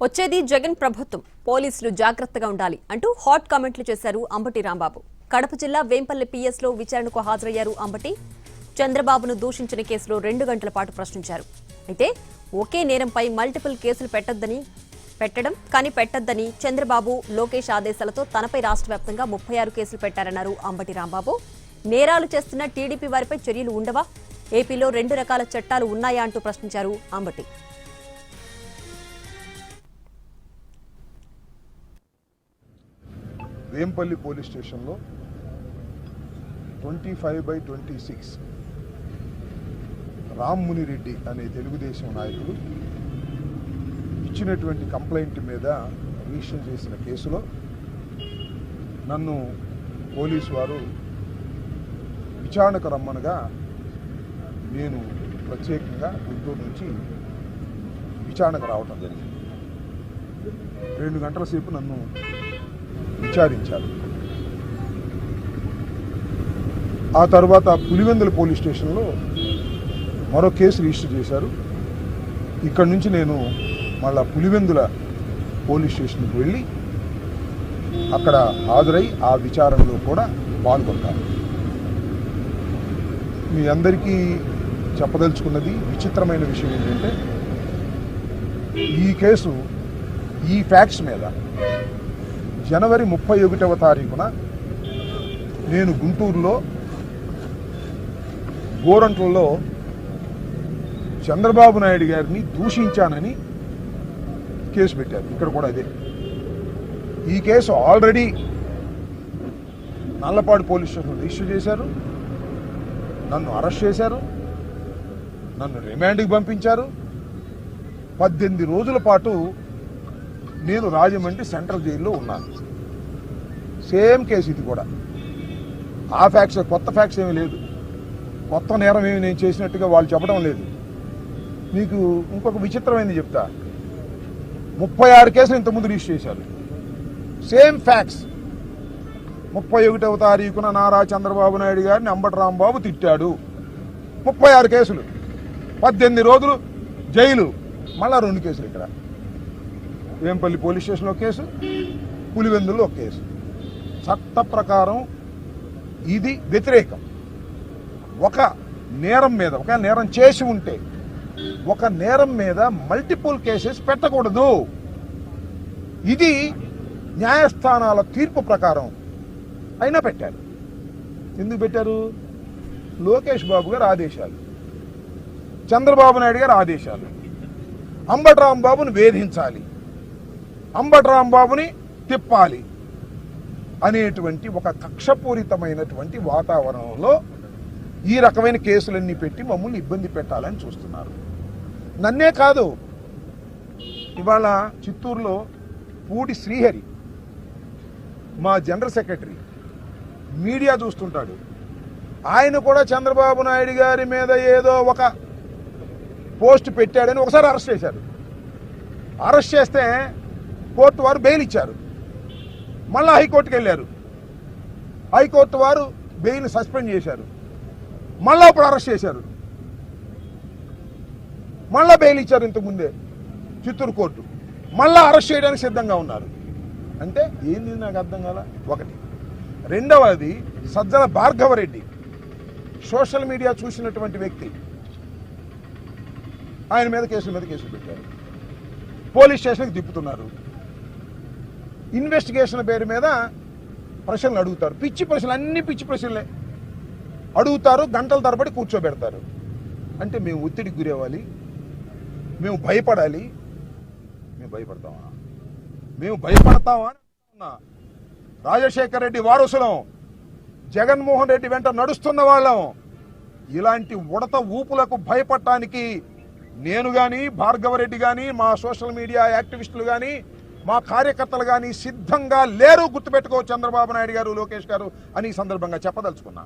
వచ్చేది జగన్ ప్రభుత్వం, పోలీసులు జాగ్రత్తగా ఉండాలి అంటూ హాట్ కామెంట్లు చేశారు అంబటి రాంబాబు. కడప జిల్లా వేంపల్లి పిఎస్లో విచారణకు హాజరయ్యారు అంబటి. చంద్రబాబును దూషించిన కేసులో 2 గంటల పాటు ప్రశ్నించారు. అయితే ఒకే నేరంపై మల్టిపుల్ కేసులు పెట్టొద్దని చంద్రబాబు, లోకేష్ ఆదేశాలతో తనపై రాష్ట్ర వ్యాప్తంగా 36 కేసులు పెట్టారన్నారు అంబటి రాంబాబు. నేరాలు చేస్తున్న టీడీపీ వారిపై చర్యలు ఉండవా? ఏపీలో 2 రకాల చట్టాలు ఉన్నాయా అంటూ ప్రశ్నించారు అంబటి. వేంపల్లి పోలీస్ స్టేషన్లో 25/26 రామ్మునిరెడ్డి అనే తెలుగుదేశం నాయకుడు ఇచ్చినటువంటి కంప్లైంట్ మీద రిజిస్టర్ చేసిన కేసులో నన్ను పోలీసు వారు విచారణకు రమ్మనగా నేను ప్రత్యేకంగా గుంటూరు నుంచి విచారణకు రావటం జరిగింది. 2 గంటల సేపు నన్ను విచారించారు. ఆ తర్వాత పులివెందుల పోలీస్ స్టేషన్లో మరో కేసు రిజిస్టర్ చేశారు. ఇక్కడ నుంచి నేను మళ్ళా పులివెందుల పోలీస్ స్టేషన్కి వెళ్ళి అక్కడ హాజరై ఆ విచారణలో కూడా పాల్గొంటాను. మీ అందరికీ చెప్పదలుచుకున్నది విచిత్రమైన విషయం ఏంటంటే, ఈ కేసు ఈ ఫ్యాక్ట్స్ మీద జనవరి 31వ తారీఖున నేను గుంటూరులో గోరంట్లలో చంద్రబాబు నాయుడు గారిని దూషించానని కేసు పెట్టారు. ఇక్కడ కూడా అదే. ఈ case already Nallapadu police station register చేశారు. నన్ను అరెస్ట్ చేశారు. నన్ను రిమాండ్కి పంపించారు. 18 రోజుల పాటు నేను రాజమండ్రి సెంట్రల్ జైల్లో ఉన్నాను. సేమ్ కేసు ఇది కూడా. ఆ ఫ్యాక్ట్స్, కొత్త ఫ్యాక్ట్స్ ఏమీ లేదు. కొత్త నేరం ఏమి నేను చేసినట్టుగా వాళ్ళు చెప్పడం లేదు. మీకు ఇంకొక విచిత్రమైనది చెప్తా. 36 కేసులు ఇంతకుముందు రిజిస్టర్ చేశారు. Same facts. 31వ తారీఖున నారా చంద్రబాబు నాయుడు గారిని అంబటి రాంబాబు తిట్టాడు. 36 కేసులు, 18 రోజులు జైలు, మళ్ళా 2 కేసులు. ఇక్కడ వేంపల్లి పోలీస్ స్టేషన్లో కేసు, పులివెందుల్లో కేసు. చట్ట ప్రకారం ఇది వ్యతిరేకం. ఒక నేరం మీద, ఒక నేరం చేసి ఉంటే ఒక నేరం మీద మల్టిపుల్ కేసెస్ పెట్టకూడదు. ఇది న్యాయస్థానాల తీర్పు ప్రకారం అయినా పెట్టారు. ఎందుకు పెట్టారు? లోకేష్ బాబు గారు ఆదేశాలు, చంద్రబాబు నాయుడు గారు ఆదేశాలు. అంబటి రాంబాబుని వేధించాలి, అంబటి రాంబాబుని తిప్పాలి అనేటువంటి ఒక కక్షపూరితమైనటువంటి వాతావరణంలో ఈ రకమైన కేసులన్నీ పెట్టి మమ్మల్ని ఇబ్బంది పెట్టాలని చూస్తున్నారు. నన్నే కాదు, ఇవాళ చిత్తూరులో పూడి శ్రీహరి, మా జనరల్ సెక్రటరీ, మీడియా చూస్తుంటాడు. ఆయన కూడా చంద్రబాబు నాయుడు గారి మీద ఏదో ఒక పోస్ట్ పెట్టాడని ఒకసారి అరెస్ట్ చేశారు. అరెస్ట్ చేస్తే కోర్టు వారు బెయిల్ ఇచ్చారు. మళ్ళా హైకోర్టుకి వెళ్ళారు. హైకోర్టు వారు బెయిల్ సస్పెండ్ చేశారు. మళ్ళా ఇప్పుడు అరెస్ట్ చేశారు. మళ్ళా బెయిల్ ఇచ్చారు ఇంతకుముందే చిత్తూరు కోర్టు. మళ్ళా అరెస్ట్ చేయడానికి సిద్ధంగా ఉన్నారు. అంటే ఏంది నాకు అర్థం కాల. ఒకటి. రెండవది, సజ్జల భార్గవరెడ్డి సోషల్ మీడియా చూసినటువంటి వ్యక్తి. ఆయన మీద కేసులు పెట్టారు. పోలీస్ స్టేషన్కి తిప్పుతున్నారు. ఇన్వెస్టిగేషన్ పేరు మీద ప్రశ్నలు అడుగుతారు. పిచ్చి ప్రశ్నలు, అన్ని పిచ్చి ప్రశ్నలే అడుగుతారు. గంటల తరబడి కూర్చోబెడతారు. అంటే మేము ఒత్తిడికి గురవ్వాలి, మేము భయపడాలి. మేము భయపడతామా? మేము భయపడతామా? రాజశేఖర రెడ్డి వారసులం, జగన్మోహన్ రెడ్డి వెంట నడుస్తున్న వాళ్ళం. ఇలాంటి ఉడత ఊపులకు భయపడటానికి నేను కానీ, భార్గవరెడ్డి కానీ, మా సోషల్ మీడియా యాక్టివిస్టులు కానీ, మా కార్యకర్తలు కానీ సిద్ధంగా లేరు. గుర్తుపెట్టుకో చంద్రబాబు నాయుడు గారు, లోకేష్ గారు అని ఈ సందర్భంగా చెప్పదలుచుకున్నా.